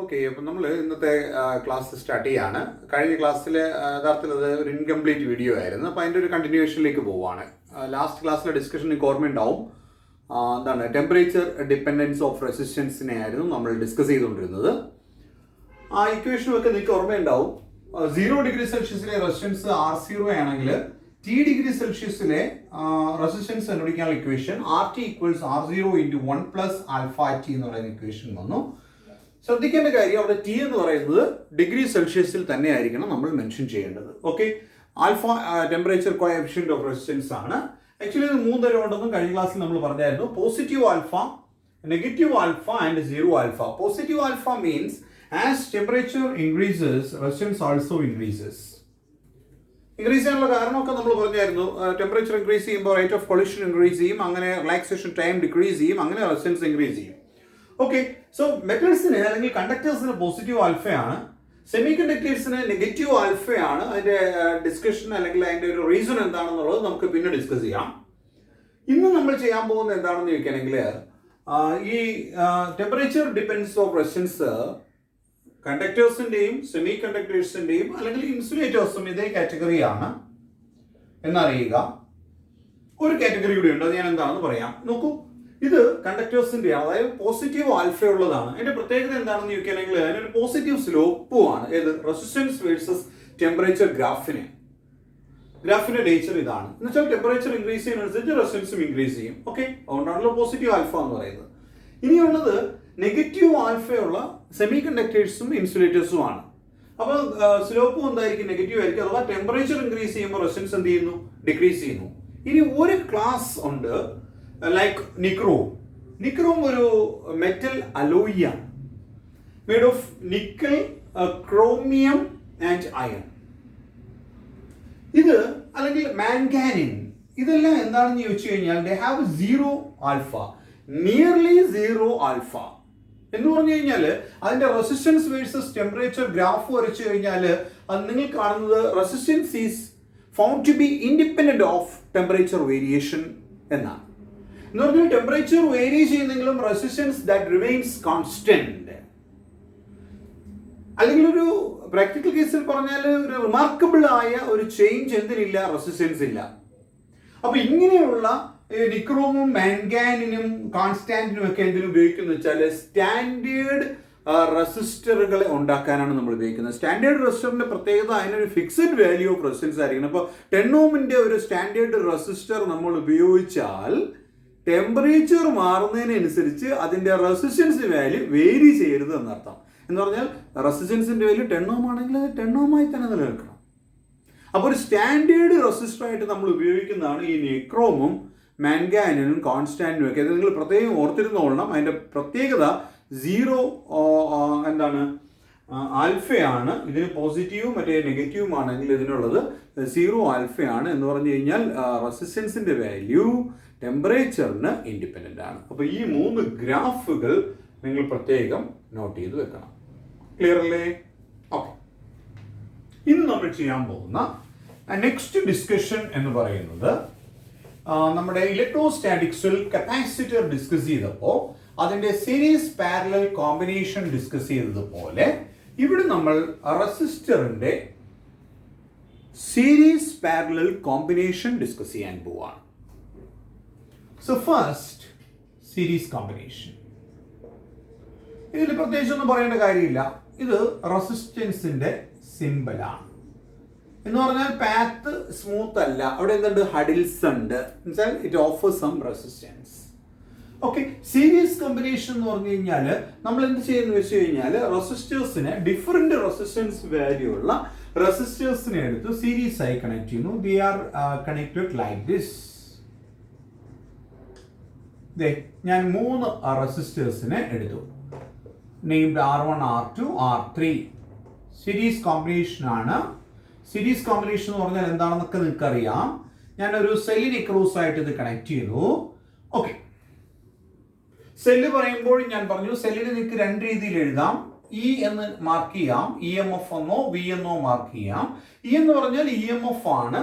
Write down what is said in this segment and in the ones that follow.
Okay, അപ്പം നമ്മൾ ഇന്നത്തെ ക്ലാസ് സ്റ്റാർട്ട് ചെയ്യാണ്. കഴിഞ്ഞ ക്ലാസ്സിൽ യഥാർത്ഥത്തിൽ അത് ഒരു ഇൻകംപ്ലീറ്റ് വീഡിയോ ആയിരുന്നു. അപ്പോൾ അതിൻ്റെ ഒരു കണ്ടിന്യൂഷനിലേക്ക് പോവുകയാണ്. ലാസ്റ്റ് ക്ലാസ്സിലെ ഡിസ്കഷൻ എനിക്ക് ഓർമ്മയുണ്ടാവും. എന്താണ് ടെമ്പറേച്ചർ ഡിപ്പെൻഡൻസ് ഓഫ് റെസിസ്റ്റൻസിനെ ആയിരുന്നു നമ്മൾ ഡിസ്കസ് ചെയ്തുകൊണ്ടിരുന്നത്. ആ ഇക്വേഷനൊക്കെ നിങ്ങൾക്ക് ഓർമ്മയുണ്ടാവും. 0 ഡിഗ്രി സെൽഷ്യസിലെ റെസിസ്റ്റൻസ് R0 ആണെങ്കിൽ T ഡിഗ്രി സെൽഷ്യസിലെ റെസിസ്റ്റൻസ് കണ്ടുപിടിക്കാനുള്ള equation RT equals R0 into 1 plus alpha T എന്ന് പറയുന്ന ഇക്വേഷൻ വന്നു. ശ്രദ്ധിക്കേണ്ട കാര്യം, അവിടെ ടി എന്ന് പറയുന്നത് ഡിഗ്രി സെൽഷ്യസിൽ തന്നെ ആയിരിക്കണം നമ്മൾ മെൻഷൻ ചെയ്യേണ്ടത്. Okay, alpha temperature coefficient of resistance ആണ്. ആക്ച്വലി ഇത് 3 തരം ഉണ്ടെന്നും കഴിഞ്ഞ ക്ലാസ്സിൽ നമ്മൾ പറഞ്ഞായിരുന്നു. Positive alpha, negative alpha and zero alpha. Positive alpha means as temperature increases resistance also increases. Increase ചെയ്യാനുള്ള കാരണമൊക്കെ നമ്മൾ പറഞ്ഞായിരുന്നു. ടെമ്പറേച്ചർ ഇൻക്രീസ് ചെയ്യുമ്പോൾ റേറ്റ് ഓഫ് കൊളിഷൻ ഇൻക്രീസ് ചെയ്യും, അങ്ങനെ റിലാക്സേഷൻ ടൈം ഡിക്രീസ് ചെയ്യും, അങ്ങനെ റെസിസ്റ്റൻസ് ഇൻക്രീസ് ചെയ്യും. ഓക്കെ, സോ മെറ്റൽസിന് അല്ലെങ്കിൽ കണ്ടക്ടേഴ്സിന് പോസിറ്റീവ് ആൽഫയാണ്, സെമി കണ്ടക്ടേഴ്സിന് നെഗറ്റീവ് ആൽഫയാണ്. അതിന്റെ ഡിസ്കഷൻ അല്ലെങ്കിൽ അതിന്റെ ഒരു റീസൺ എന്താണെന്നുള്ളത് നമുക്ക് പിന്നെ ഡിസ്കസ് ചെയ്യാം. ഇന്ന് നമ്മൾ ചെയ്യാൻ പോകുന്നത് എന്താണെന്ന് ചോദിക്കുകയാണെങ്കിൽ, ഈ ടെമ്പറേച്ചർ ഡിപ്പെൻഡൻസ് ഓഫ് റെസിസ്റ്റൻസ് കണ്ടക്ടേഴ്സിന്റെയും സെമി കണ്ടക്ടേഴ്സിന്റെയും അല്ലെങ്കിൽ ഇൻസുലേറ്റേഴ്സും ഇതേ കാറ്റഗറിയാണ് എന്നറിയുക. ഒരു കാറ്റഗറി കൂടി ഉണ്ട്, അത് ഞാൻ എന്താണെന്ന് പറയാം. നോക്കൂ, ഇത് കണ്ടക്ടേഴ്സിന്റെ ആണ്, അതായത് പോസിറ്റീവ് ആൽഫ ഉള്ളതാണ്. അതിന്റെ പ്രത്യേകത എന്താണെന്ന് ചോദിക്കുകയാണെങ്കിൽ അതിനൊരു പോസിറ്റീവ് സ്ലോപ്പുമാണ്. ഏത് റെസിസ്റ്റൻസ് വേഴ്സസ് ടെമ്പറേച്ചർ ഗ്രാഫിന്റെ നേച്ചർ ഇതാണ്. എന്ന് വെച്ചാൽ ടെമ്പറേച്ചർ ഇൻക്രീസ് ചെയ്യുന്നതനുസരിച്ച് റെസിസ്റ്റൻസും ഇൻക്രീസ് ചെയ്യും. ഓക്കെ, അതുകൊണ്ടാണല്ലോ പോസിറ്റീവ് ആൽഫ എന്ന് പറയുന്നത്. ഇനിയുള്ളത് നെഗറ്റീവ് ആൽഫയുള്ള സെമി കണ്ടക്ടേഴ്സും ഇൻസുലേറ്റേഴ്സും ആണ്. അപ്പോൾ സ്ലോപ്പും എന്തായിരിക്കും? നെഗറ്റീവ് ആയിരിക്കും. അഥവാ ടെമ്പറേച്ചർ ഇൻക്രീസ് ചെയ്യുമ്പോൾ റെസിസ്റ്റൻസ് എന്ത് ചെയ്യുന്നു? ഡിക്രീസ് ചെയ്യുന്നു. ഇനി ഒരു ക്ലാസ് ഉണ്ട്, ലൈക്ക് നിക്രോം. നിക്രോം ഒരു മെറ്റൽ അലോയിയാണ്, made of nickel, chromium and iron. ഇത് അല്ലെങ്കിൽ മാൻഗാനിൻ, ഇതെല്ലാം എന്താണെന്ന് ചോദിച്ചു കഴിഞ്ഞാൽ they have zero alpha, nearly zero alpha. എന്ന് പറഞ്ഞു കഴിഞ്ഞാൽ അതിന്റെ റെസിസ്റ്റൻസ് വേഴ്സസ് ടെമ്പറേച്ചർ ഗ്രാഫ് വരച്ചു കഴിഞ്ഞാൽ അത് നിങ്ങൾ കാണുന്നത് resistance is found to be independent of temperature variation എന്നാണ്. എന്ന് പറഞ്ഞാൽ ടെമ്പറേച്ചർ വേരി ചെയ്യുന്നെങ്കിലും റെസിസ്റ്റൻസ് ദാറ്റ് റിമെയിൻസ് കോൺസ്റ്റന്റ്. അല്ലെങ്കിൽ ഒരു പ്രാക്ടിക്കൽ കേസിൽ പറഞ്ഞാൽ ഒരു റിമാർക്കബിൾ ആയ ഒരു ചേഞ്ച് എന്തിനില്ല? റെസിസ്റ്റൻസ് ഇല്ല. അപ്പൊ ഇങ്ങനെയുള്ള നിക്രോമും മാൻഗാനിനും കോൺസ്റ്റാന്റിനും ഒക്കെ എന്തിനും ഉപയോഗിക്കുന്ന വെച്ചാൽ സ്റ്റാൻഡേർഡ് റെസിസ്റ്ററുകളെ ഉണ്ടാക്കാനാണ് നമ്മൾ ഉപയോഗിക്കുന്നത്. സ്റ്റാൻഡേർഡ് റെസിസ്റ്ററിന്റെ പ്രത്യേകത അതിനൊരു ഫിക്സഡ് വാല്യൂ ഓഫ് റെസിസ്റ്റൻസ് ആയിരിക്കണം. അപ്പോൾ 10 ഓമിന്റെ ഒരു സ്റ്റാൻഡേർഡ് റെസിസ്റ്റർ നമ്മൾ ഉപയോഗിച്ചാൽ ടെമ്പറേച്ചർ മാറുന്നതിനനുസരിച്ച് അതിന്റെ റെസിസ്റ്റൻസ് വാല്യൂ വേരി ചെയ്യരുത് എന്നർത്ഥം. എന്ന് പറഞ്ഞാൽ റെസിസ്റ്റൻസിന്റെ വാല്യൂ 10 ഓം ആണെങ്കിൽ അത് 10 ഓമായി തന്നെ നിലനിൽക്കണം. അപ്പോൾ ഒരു സ്റ്റാൻഡേർഡ് റെസിസ്റ്റർ ആയിട്ട് നമ്മൾ ഉപയോഗിക്കുന്നതാണ് ഈ നിക്രോമും മാൻഗാനിനും കോൺസ്റ്റാന്റിനും ഒക്കെ. അത് നിങ്ങൾ പ്രത്യേകം ഓർത്തിരുന്നോളണം. അതിന്റെ പ്രത്യേകത സീറോ എന്താണ് ആൽഫയാണ്. ഇതിന് പോസിറ്റീവും മറ്റേ നെഗറ്റീവും ആണെങ്കിൽ ഇതിനുള്ളത് സീറോ ആൽഫയാണ്. എന്ന് പറഞ്ഞു കഴിഞ്ഞാൽ റെസിസ്റ്റൻസിന്റെ വാല്യൂ ടെമ്പറേച്ചറിന് ഇൻഡിപെൻഡന്റ് ആണ്. അപ്പോൾ ഈ 3 ഗ്രാഫുകൾ നിങ്ങൾ പ്രത്യേകം നോട്ട് ചെയ്ത് വെക്കണം. ക്ലിയർ അല്ലേ? ഓക്കെ, ഇന്ന് നമ്മൾ ചെയ്യാൻ പോകുന്ന നെക്സ്റ്റ് ഡിസ്കഷൻ എന്ന് പറയുന്നത് നമ്മുടെ ഇലക്ട്രോസ്റ്റാറ്റിക്സിൽ കപ്പാസിറ്റർ ഡിസ്കസ് ചെയ്തപ്പോൾ അതിന്റെ സീരീസ് പാരലൽ കോമ്പിനേഷൻ ഡിസ്കസ് ചെയ്തതുപോലെ ഇവിടെ നമ്മൾ റെസിസ്റ്ററിന്റെ സീരീസ് പാരലൽ കോമ്പിനേഷൻ ഡിസ്കസ് ചെയ്യാൻ പോവാണ്. So first series combination. ഇതിൽ പ്രത്യേകിച്ചൊന്നും പറയേണ്ട കാര്യമില്ല. ഇത് റെസിസ്റ്റൻസിന്റെ സിംബലാണ്. എന്ന് പറഞ്ഞാൽ പാത്ത് സ്മൂത്ത് അല്ല, അവിടെ എന്തുണ്ട്? ഹഡിൽസ് ഉണ്ട്. It offers some resistance. Okay, series combination എന്ന് പറഞ്ഞു കഴിഞ്ഞാൽ നമ്മൾ എന്ത് ചെയ്യുന്നു വെച്ച് കഴിഞ്ഞാൽ റെസിസ്റ്റേഴ്സിനെ ഡിഫറെന്റ് റെസിസ്റ്റൻസ് വാല്യൂ ഉള്ള റെസിസ്റ്റേഴ്സിനെ എടുത്ത് സീരീസ് ആയി കണക്ട് ചെയ്യുന്നു. They are connected like this. ഞാൻ 3 റെസിസ്റ്റേഴ്സിനെ എടുത്തു, named R1, R2, R3. Series combination ആണ്. സീരീസ് കോമ്പിനേഷൻ എന്ന് പറഞ്ഞാൽ എന്താണെന്നൊക്കെ നിങ്ങൾക്ക് അറിയാം. ഞാനൊരു സെല്ലിന് ക്രോസ് ആയിട്ട് ഇത് കണക്ട് ചെയ്തു. ഓക്കെ, സെല്ല് പറയുമ്പോൾ ഞാൻ പറഞ്ഞു സെല്ലിന് നിങ്ങൾക്ക് 2 രീതിയിൽ എഴുതാം. ഇ എന്ന് മാർക്ക് ചെയ്യാം, EMF എന്നോ വി എന്നോ മാർക്ക് ചെയ്യാം. ഇ എന്ന് പറഞ്ഞാൽ EMF ആണ്.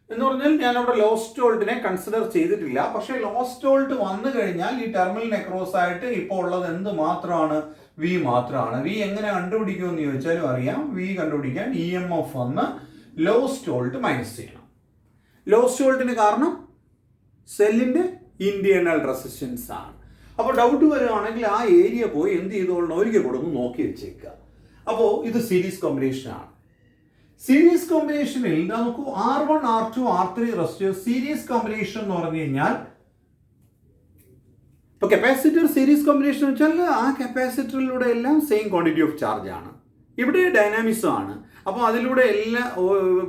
എന്ന് പറഞ്ഞാൽ ഞാൻ അവിടെ ലോസ്റ്റ് വോൾട്ടിനെ കൺസിഡർ ചെയ്തിട്ടില്ല. പക്ഷേ ലോസ്റ്റ് വോൾട്ട് വന്നു കഴിഞ്ഞാൽ ഈ ടെർമിനൽ അക്രോസ് ആയിട്ട് ഇപ്പോൾ ഉള്ളത് എന്ത് മാത്രമാണ്? വി മാത്രമാണ്. വി എങ്ങനെ കണ്ടുപിടിക്കുമെന്ന് ചോദിച്ചാലും അറിയാം. വി കണ്ടുപിടിക്കാൻ EMF വന്ന് ലോസ്റ്റ് വോൾട്ട് മൈനസ് ചെയ്യണം. ലോസ്റ്റ് വോൾട്ടിന് കാരണം സെല്ലിന്റെ ഇന്റേണൽ റെസിസ്റ്റൻസ് ആണ്. അപ്പോൾ ഡൗട്ട് വരികയാണെങ്കിൽ ആ ഏരിയ പോയി എന്ത് ചെയ്തോളണം, ഒരിക്കൽ കൂടെ ഒന്ന് നോക്കി വെച്ചേക്കുക. അപ്പോൾ ഇത് സീരീസ് കോമ്പിനേഷൻ ആണ്. സീരീസ് കോമ്പിനേഷനിൽ നമുക്ക് R1 R2 R3 resistors series combination എന്ന് പറഞ്ഞു കഴിഞ്ഞാൽ, ഇപ്പൊ കപ്പാസിറ്റർ സീരീസ് കോമ്പിനേഷൻ വെച്ചാൽ ആ കപ്പാസിറ്ററിലൂടെ എല്ലാം സെയിം ക്വാണ്ടിറ്റി ഓഫ് ചാർജ് ആണ്. ഇവിടെ ഡൈനാമിക്സും ആണ്. അപ്പോൾ അതിലൂടെ എല്ലാ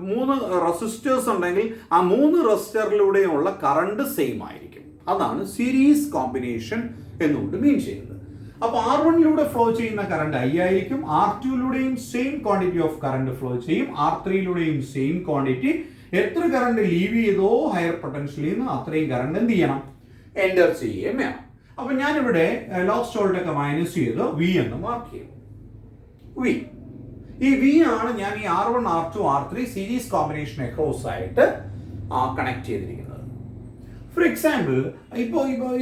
3 റെസിസ്റ്റേഴ്സ് ഉണ്ടെങ്കിൽ ആ 3 റെസിസ്റ്ററിലൂടെയുള്ള കറണ്ട് സെയിം ആയിരിക്കും. അതാണ് സീരീസ് കോമ്പിനേഷൻ എന്നുകൊണ്ട് മീൻ ചെയ്യുന്നത്. അപ്പോൾ R1ലൂടെ ഫ്ലോ ചെയ്യുന്ന കറണ്ട് I ആയിരിക്കും. R2ലൂടെയും same quantity of current flow ചെയ്യും. R3ലൂടെയും സെയിം ക്വാണ്ടിറ്റി. എത്ര കറണ്ട് ലീവ് ചെയ്തോ ഹയർ പൊട്ടൻഷ്യലിൽ നിന്ന് അത്രയും കറണ്ട് എന്ത് ചെയ്യണം, എൻ്റർ ചെയ്യുകയും വേണം. അപ്പൊ ഞാനിവിടെ ലോസ്റ്റ് വോൾട്ട് ഒക്കെ മൈനസ് ചെയ്ത് വി എന്ന് മാർക്ക് ചെയ്യും. വി, ഈ വി ആണ് ഞാൻ ഈ R1 R2 R3 series combination across ആയിട്ട് കണക്ട് ചെയ്തിരിക്കുന്നത്. ഫോർ എക്സാമ്പിൾ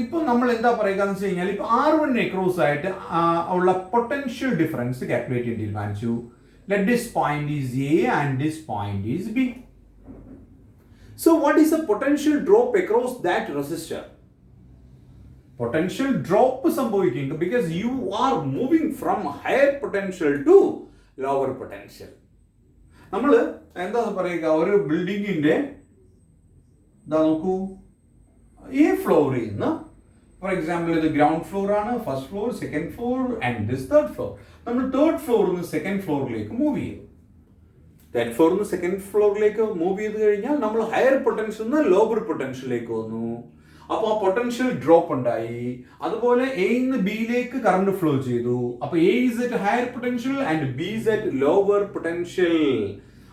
ഇപ്പോൾ നമ്മൾ എന്താ പറയുക എന്ന് വെച്ച് കഴിഞ്ഞാൽ, ഇപ്പോൾ R1 അക്രോസ് ആയിട്ട് ഉള്ള പൊട്ടൻഷ്യൽ ഡിഫറൻസ് കാൽക്കുലേറ്റ് ചെയ്യാൻ തീരുമാനിച്ചു. Let this point is A and this point is B. So what is a potential drop across that resistor? Potential drop സംഭവിക്കുന്നു because you are moving from higher potential to lower potential. നമ്മൾ എന്താ പറയുക, ഒരു ബിൽഡിങ്ങിന്റെ നോക്കൂ, ഈ ഫ്ലോറിൽ നിന്ന് ഫോർ എക്സാമ്പിൾ ഇത് ഗ്രൗണ്ട് ഫ്ലോർ ആണ്, first floor, second floor and this third floor. നമ്മൾ തേർഡ് ഫ്ലോറിൽ നിന്ന് സെക്കൻഡ് ഫ്ലോറിലേക്ക് മൂവ് ചെയ്യും. തേർഡ് ഫ്ലോറിൽ നിന്ന് സെക്കൻഡ് ഫ്ലോറിലേക്ക് മൂവ് ചെയ്ത് കഴിഞ്ഞാൽ നമ്മൾ ഹയർ പൊട്ടൻഷ്യൽ നിന്ന് ലോവർ പൊട്ടൻഷ്യലിലേക്ക് വന്നു. അപ്പോൾ ആ പൊട്ടൻഷ്യൽ ഡ്രോപ്പ് ഉണ്ടായി. അതുപോലെ എയിൽ നിന്ന് ബിയിലേക്ക് കറണ്ട് ഫ്ലോ ചെയ്തു. അപ്പോൾ A is at higher potential and B is at lower potential.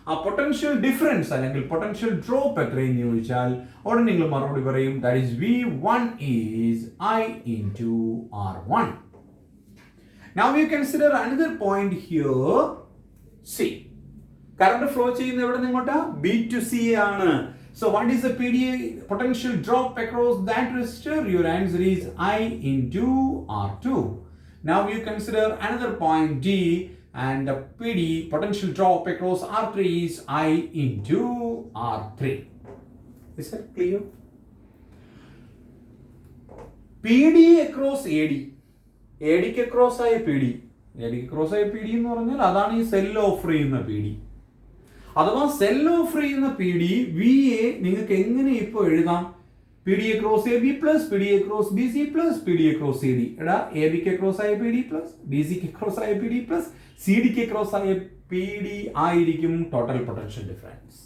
ആ പൊട്ടൻഷ്യൽ ഡിഫറൻസ് അല്ലെങ്കിൽ പൊട്ടൻഷ്യൽ ഡ്രോപ്പ് എത്രയെന്ന് ചോദിച്ചാൽ ഉടനെ നിങ്ങൾ മറുപടി പറയും that is V1 is I into R1. Now we consider another point here. C. Current flow ചെയ്യുന്ന എവിടെ നിങ്ങോട്ടാ? B to C ആണ്. So what is the PDA potential drop across that resistor? Your answer is I into R2. Now you consider another point D, and the PD potential drop across R3 is I into R3. Is that clear? PD across AD. AD ക്ക് across ആയ PD. AD ക്ക് across ആയ PD എന്ന് പറഞ്ഞാൽ അതാണ് ഈ cell offer ചെയ്യുന്ന PD. അഥവാ സെൽ ഓഫർ ചെയ്യുന്ന പി ഡി വി എ നിങ്ങൾക്ക് എങ്ങനെ ഇപ്പോൾ എഴുതാം? P D across A B plus P D across B C plus P D across C D. എടാ, എ ബിക്ക് അക്രോസ് ആയ പി ഡി പ്ലസ് ബി സിക്ക് അക്രോസ് ആയ പി ഡി പ്ലസ് സി ഡിക്ക് അക്രോസ് ആയ പി ഡി ആയിരിക്കും total potential difference.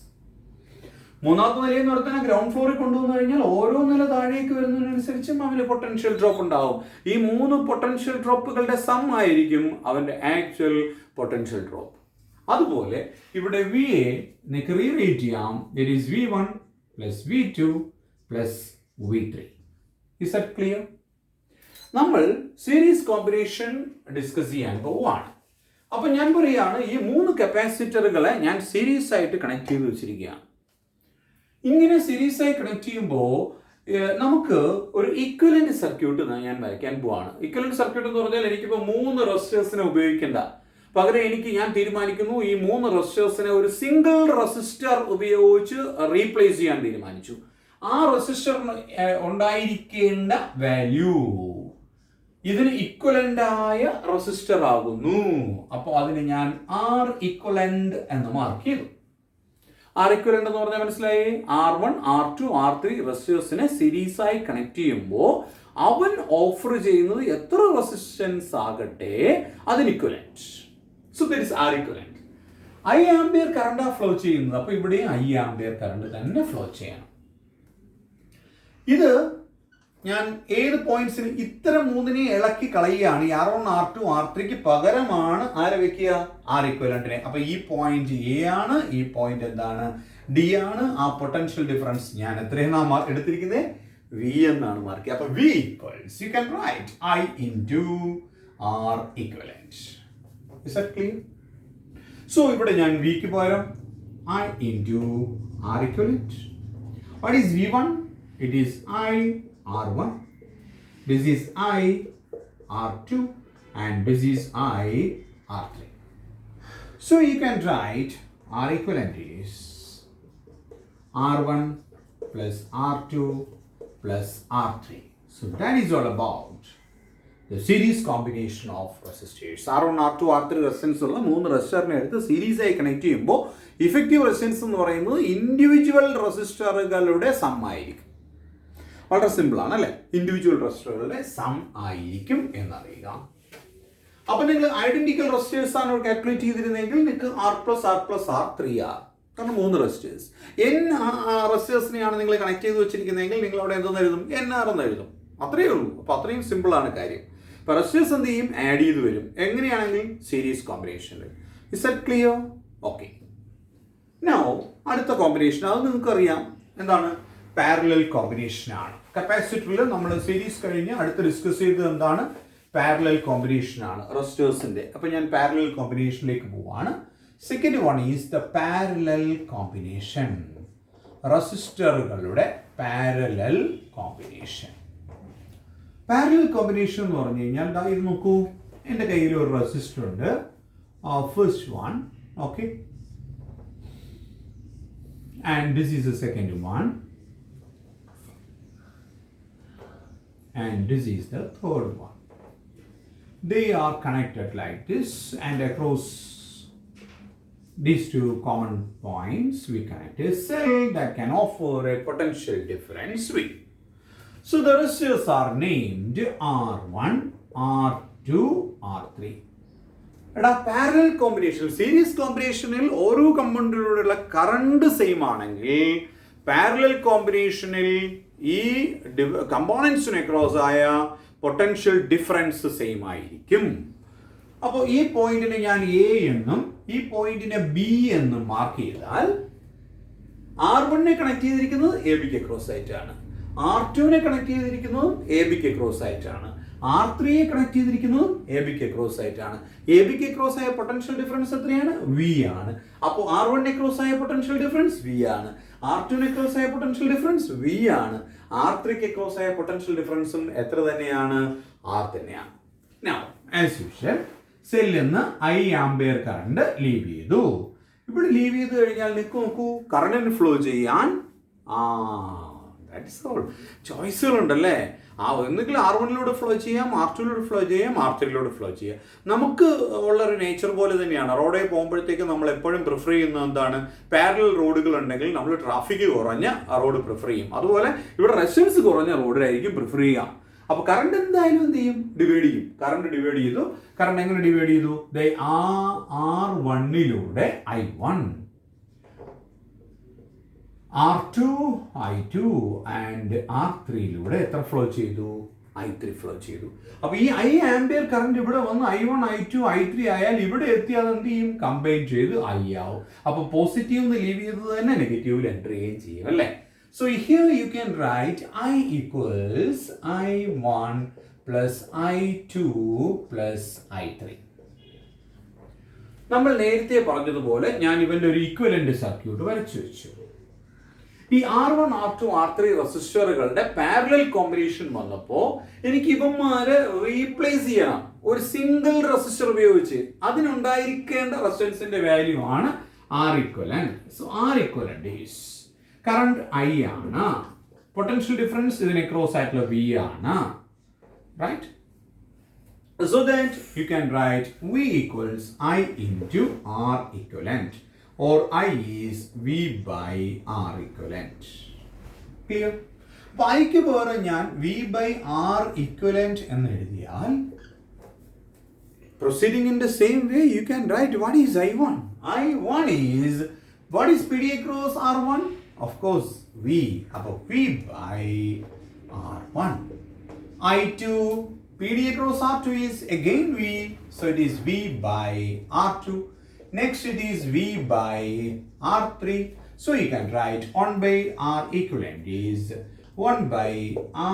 മൂന്നാമത്തെ നിലയിൽ നിന്ന് പറഞ്ഞാൽ ഗ്രൗണ്ട് ഫ്ലോറിൽ കൊണ്ടുവന്നു കഴിഞ്ഞാൽ ഓരോ നില താഴേക്ക് വരുന്നതിനനുസരിച്ചും അവന് പൊട്ടൻഷ്യൽ ഡ്രോപ്പ് ഉണ്ടാവും. ഈ 3 പൊട്ടൻഷ്യൽ ഡ്രോപ്പുകളുടെ സം ആയിരിക്കും അവന്റെ ആക്ച്വൽ പൊട്ടൻഷ്യൽ ഡ്രോപ്പ്. അതുപോലെ ഇവിടെ വി എ നിങ്ങൾക്ക് റീറേറ്റ് ചെയ്യാം. That is V1 plus V2 plus V3. Is that clear? നമ്മൾ സീരീസ് കോമ്പിനേഷൻ ഡിസ്കസ് ചെയ്യാൻ പോവുകയാണ്. അപ്പൊ ഞാൻ പറയുകയാണ്, ഈ 3 കപ്പാസിറ്ററുകളെ ഞാൻ സീരീസ് ആയിട്ട് കണക്ട് ചെയ്ത് വെച്ചിരിക്കുകയാണ്. ഇങ്ങനെ സീരീസ് ആയി കണക്ട് ചെയ്യുമ്പോൾ നമുക്ക് ഒരു ഈക്വലന്റ് സർക്യൂട്ട് ഞാൻ വരയ്ക്കാൻ പോവാണ്. ഈക്വലന്റ് സർക്യൂട്ട് എന്ന് പറഞ്ഞാൽ എനിക്കിപ്പോൾ 3 റെസിസ്റ്റേഴ്സിനെ ഉപയോഗിക്കേണ്ട, പകരം ഞാൻ തീരുമാനിക്കുന്നു ഈ 3 റെസിസ്റ്റേഴ്സിനെ ഒരു സിംഗിൾ റെസിസ്റ്റർ ഉപയോഗിച്ച് റീപ്ലേസ് ചെയ്യാൻ തീരുമാനിച്ചു. ആ റെസിസ്റ്ററിന് ഉണ്ടായിരിക്കേണ്ട വാല്യൂ ഇതിന് ഇക്വലന്റ് ആയ റെസിസ്റ്റർ ആകുന്നു. അപ്പോൾ അതിന് ഞാൻ R ഇക്വലന്റ് എന്ന് മാർക്ക് ചെയ്തു. R ഇക്വലന്റ് എന്ന് പറഞ്ഞാൽ മനസ്സിലായി? R1 R2 R3 റെസിസ്റ്റേഴ്സിനെ സീരീസ് ആയി കണക്ട് ചെയ്യുമ്പോൾ അവൻ ഓഫർ ചെയ്യുന്നത് എത്ര റെസിസ്റ്റൻസ് ആകട്ടെ അതിന് equivalent. So there is R equivalent. I ampere current flow ചെയ്യുന്നത്, അപ്പോൾ ഇവിടെ I ആംപിയർ കറണ്ട് തന്നെ ഫ്ലോ ചെയ്യണം. ഇത് ഞാൻ ഏത് പോയിന്റ്സിന് ഇത്തരം 3നെ ഇളക്കി കളയുകയാണ്. ഈ R1 R2 R3ക്ക് പകരമാണ് ആരെ വെക്കുക? R ഇക്വലന്റിനെ. അപ്പൊ ഈ പോയിന്റ് എ ആണ്, ഈ പോയിന്റ് എന്താണ്? ഡി ആണ്. ആ പൊട്ടൻഷ്യൽ ഡിഫറൻസ് ഞാൻ എത്രയെന്നാണ് എടുത്തിരിക്കുന്നത്? V എന്നാണ് മാർക്ക് ചെയ്യുക. അപ്പൊ V equals, you can write I into R equivalent. Is that clear? So ഇവിടെ ഞാൻ V ക്ക് പകരം I into R equivalent. What is V1? It is I R1. This is I R2. and this is I R3. So you can write R equivalent is R1 plus R2 plus R3. So that is all about the series combination of resistors. R1, R2, R3 resistance ഉള്ള 3 റെസിസ്റ്ററിനെ എടുത്ത് series ആയി connect ചെയ്യുമ്പോൾ effective resistance എന്ന് പറയുന്നത് individual റെസിസ്റ്ററുകളുടെ some ആയിരിക്കും. വളരെ simple ആണ് അല്ലേ? ഇൻഡിവിജ്വൽ റെസിസ്റ്ററുകളുടെ സം ആയിരിക്കും എന്നറിയുക. അപ്പൊ നിങ്ങൾ ഐഡന്റിക്കൽ റെസിസ്റ്റേഴ്സ് ആണ് കാൽക്കുലേറ്റ് ചെയ്തിരുന്നെങ്കിൽ നിങ്ങൾക്ക് R plus R plus R 3R, കാരണം 3 റെസിസ്റ്റേഴ്സ്. N റെസിസ്റ്റേഴ്സിനെയാണ് നിങ്ങൾ കണക്ട് ചെയ്ത് വെച്ചിരിക്കുന്നതെങ്കിൽ നിങ്ങൾ അവിടെ എന്തെന്ന് എഴുതും? NR എന്ന് എഴുതും. അത്രയേ ഉള്ളൂ. അപ്പോൾ അത്രയും സിമ്പിൾ ആണ് കാര്യം. അപ്പോൾ റെസിസ്റ്റേഴ്സ് എന്ത് ചെയ്യും? ആഡ് ചെയ്ത് വരും. എങ്ങനെയാണെങ്കിൽ സീരീസ് കോമ്പിനേഷനിൽ. Is that clear? Okay. Now അടുത്ത കോമ്പിനേഷൻ അത് നിങ്ങൾക്കറിയാം എന്താണ്? പാരലൽ കോമ്പിനേഷൻ ആണ്. കപ്പാസിറ്ററിൽ നമ്മൾ സീരീസ് കഴിഞ്ഞ് അടുത്ത് ഡിസ്കസ് ചെയ്തത് എന്താണ്? പാരലൽ കോമ്പിനേഷൻ ആണ് റെസിസ്റ്റേഴ്സിന്റെ. അപ്പോൾ ഞാൻ പാരലൽ കോമ്പിനേഷനിലേക്ക് പോവാണ്. Second one is the parallel combination. റെസിസ്റ്ററുകളുടെ പാരലൽ കോമ്പിനേഷൻ. പാരലൽ കോമ്പിനേഷൻ എന്ന് പറഞ്ഞു കഴിഞ്ഞാൽ ഇത് നോക്കൂ, എൻ്റെ കയ്യിൽ ഒരു റെസിസ്റ്റർ ഉണ്ട്. First one, okay, and this is the second one, and this is the third one. They are connected like this, and across these two common points we connect a cell that can offer a potential difference V. So the resistors are named R1, R2, R3. എടാ parallel combination series കോമ്പിനേഷനിൽ ഓരോ കമ്പൗണ്ടിലൂടെയുള്ള current same ആണെങ്കിൽ parallel കോമ്പിനേഷനിൽ ഈ കമ്പോണൻസിന് cross ആയ potential difference same ആയിരിക്കും. അപ്പോൾ ഈ പോയിന്റിനെ ഞാൻ എ എന്നും ഈ പോയിന്റിനെ ബി എന്നും മാർക്ക് ചെയ്താൽ R1നെ കണക്ട് ചെയ്തിരിക്കുന്നത് എ ബിക്ക് അക്രോസ് ആയിട്ടാണ്, R2നെ കണക്ട് ചെയ്തിരിക്കുന്നതും എ ബിക്ക് അക്രോസ് ആയിട്ടാണ്, R3യെ കണക്ട് ചെയ്തിരിക്കുന്നതും എ ബിക്ക് അക്രോസ് ആയിട്ടാണ്. എ ബിക്ക് അക്രോസ് ആയ പൊട്ടൻഷ്യൽ ഡിഫറൻസ് എത്രയാണ്? വി ആണ്. അപ്പോൾ R1നെ ക്രോസ് ആയ പൊട്ടൻഷ്യൽ ഡിഫറൻസ് വി ആണ്, R2നെ ക്രോസ് ആയ പൊട്ടൻഷ്യൽ ഡിഫറൻസ് വി ആണ്, R3ക്ക് ക്രോസ് ആയ പൊട്ടൻഷ്യൽ ഡിഫറൻസും എത്ര തന്നെയാണ്? R തന്നെയാണ്. നൗ ആസ് യൂഷ്വൽ സെല്ലിൽ നിന്ന് I ആംപിയർ കറണ്ട് ലീവ് ചെയ്തു. ഇവിടെ ലീവ് ചെയ്ത് കഴിഞ്ഞാൽ നോക്കൂ, കറണ്ടിന് ഫ്ലോ ചെയ്യാൻ ദാറ്റ് ഇസ് ഓൾ ചോയ്സുകളുണ്ടല്ലേ. ഒന്നുകിൽ R1ലൂടെ ഫ്ലോ ചെയ്യാം, R2ലൂടെ ഫ്ലോ ചെയ്യാം, R3യിലൂടെ ഫ്ലോ ചെയ്യാം. നമുക്ക് ഉള്ളൊരു നേച്ചർ പോലെ തന്നെയാണ്. റോഡിൽ പോകുമ്പോഴത്തേക്ക് നമ്മൾ എപ്പോഴും പ്രിഫർ ചെയ്യുന്നത് എന്താണ്? പാരലൽ റോഡുകൾ ഉണ്ടെങ്കിൽ നമ്മൾ ട്രാഫിക് കുറഞ്ഞ റോഡ് പ്രിഫർ ചെയ്യും. അതുപോലെ ഇവിടെ റെസിസ്റ്റൻസ് കുറഞ്ഞ റോഡിലായിരിക്കും പ്രിഫർ ചെയ്യുക. അപ്പോൾ കറണ്ട് എന്തായാലും എന്ത് ചെയ്യും? ഡിവൈഡ് ചെയ്യും. കറണ്ട് ഡിവൈഡ് ചെയ്തു. കറണ്ട് എങ്ങനെ ഡിവൈഡ് ചെയ്തു? R1ലൂടെ I1, R2 I2 ആൻഡ് R3യിലൂടെ എത്ര ഫ്ലോ ചെയ്തു? I3 ഫ്ലോ ചെയ്തു. അപ്പോൾ ഈ I ആംപിയർ കറണ്ട് ഇവിടെ വന്ന് I1, I2, I3 ആയാൽ ഇവിടെ എത്തിയാൽ എന്ത് ചെയ്യും? കമ്പൈൻ ചെയ്ത് I ആവും. അപ്പോൾ പോസിറ്റീവ് എന്ന് ലീവ് ചെയ്തത് തന്നെ നെഗറ്റീവിൽ എൻ്റർ ചെയ്യുകയും ചെയ്യും അല്ലേ. So here you can write I equals I1 plus I2 plus I3. നമ്മൾ നേരത്തെ പറഞ്ഞതുപോലെ ഞാൻ ഇവൻ്റെ ഒരു ഈക്വലന്റ് സർക്യൂട്ട് വരച്ചു വെച്ചു. ഈ R1, R2, R3 റെസിസ്റ്ററുകളുടെ പാരലൽ കോമ്പിനേഷൻ വന്നപ്പോൾ എനിക്ക് ഇവന്മാരെ റീപ്ലേസ് ചെയ്യണം ഒരു സിംഗിൾ റെസിസ്റ്റർ ഉപയോഗിച്ച്. അതിനുണ്ടായിരിക്കേണ്ട റെസിസ്റ്റൻസിന്റെ വാല്യൂ ആണ് R equivalent. So R equivalent is current I ആണ്, പൊട്ടൻഷ്യൽ ഡിഫറൻസ് ഇതിനെ ക്രോസ് ആയിട്ടുള്ള V ആണ്, right? So that you can write V equals I into R equivalent. Or I is V by R equivalent. Clear? അപ്പോൾ Iക്ക് പകരം ഞാൻ V by R equivalent എന്ന് എഴുതിയാൽ proceeding in the same way you can write what is I1. I1 is what is PD across R1? Of course V. അപ്പോൾ V by R1. I2 PD across R2 is again V. So it is V by R2. Next it is V by R3. So you can write 1 by R equivalent is 1 by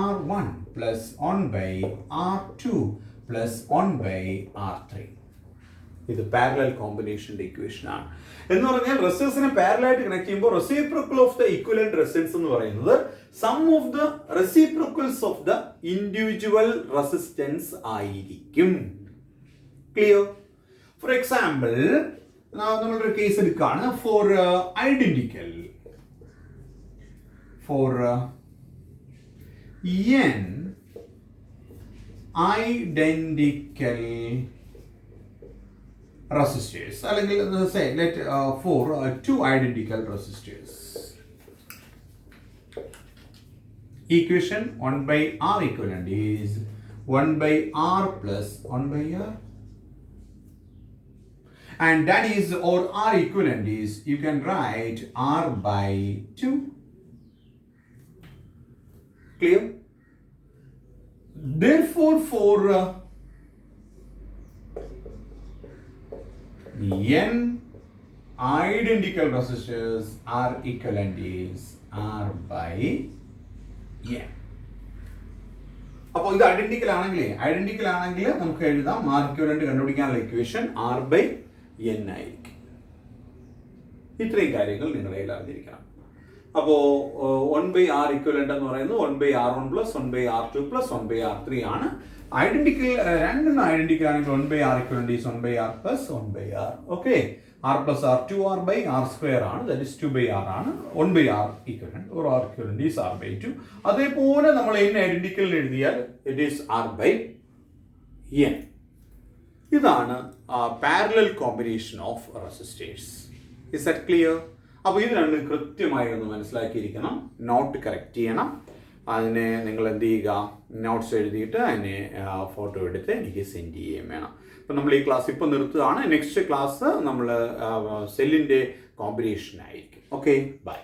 R1 plus 1 by R2 plus 1 by R3. ഇത് parallel കോമ്പിനേഷൻ്റെ equation ആണ്. എന്ന് പറഞ്ഞാൽ റെസിസ്റ്റൻസിനെ പാരലായിട്ട് connect ചെയ്യുമ്പോൾ reciprocal of the equivalent resistance എന്ന് പറയുന്നത് sum of the reciprocals of the individual resistance ആയിരിക്കും. Clear? For example നമ്മളൊരു കേസ് എടുക്കുകയാണ് for identical for n identical resistors അല്ലെങ്കിൽ say let for two identical resistors. Equation 1 by R equivalent is 1 by R plus 1 by R, and that is, or R equivalent is, you can write R by 2. Clear? Therefore, for n identical resistors, R equivalent is R by n. അപ്പോൾ ഇത് identical ആണെങ്കിൽ നമുക്ക് എഴുതാം R equivalent കണ്ടുപിടിക്കാനുള്ള equation R by n ആയിരിക്കും. ഇത്രയും കാര്യങ്ങൾ നിങ്ങളുടെ കയ്യിൽ അറിഞ്ഞിരിക്കണം. അപ്പോൾ 1 by R equivalent എന്ന് പറയുന്നത് 1 by R1 plus 1 by R2 plus 1 by R3 ആണ്. ഐഡന്റിക്കൽ രണ്ടെണ്ണം ഐഡന്റിക്കൽ ആണെങ്കിൽ 1 by R equivalent is 1 by R plus 1 by R. Okay, R plus R 2R by R square ആണ്, that is 2 by R ആണ്. 1 by R equivalent or R equivalent is R by 2. അതേപോലെ നമ്മൾ n identical എഴുതിയാൽ it is R by n. ഇതാണ് parallel combination of resistors. Is that clear? അപ്പോൾ ഇത് രണ്ടും കൃത്യമായി ഒന്ന് മനസ്സിലാക്കിയിരിക്കണം. നോട്ട് കറക്റ്റ് ചെയ്യണം. അതിനെ നിങ്ങൾ എന്ത് ചെയ്യുക, നോട്ട്സ് എഴുതിയിട്ട് അതിനെ ഫോട്ടോ എടുത്ത് എനിക്ക് സെൻഡ് ചെയ്യുകയും വേണം. അപ്പം നമ്മൾ ഈ ക്ലാസ് ഇപ്പോൾ നിർത്തുകയാണ്. നെക്സ്റ്റ് ക്ലാസ് നമ്മൾ സെല്ലിൻ്റെ കോമ്പിനേഷൻ ആയിരിക്കും. Okay, by.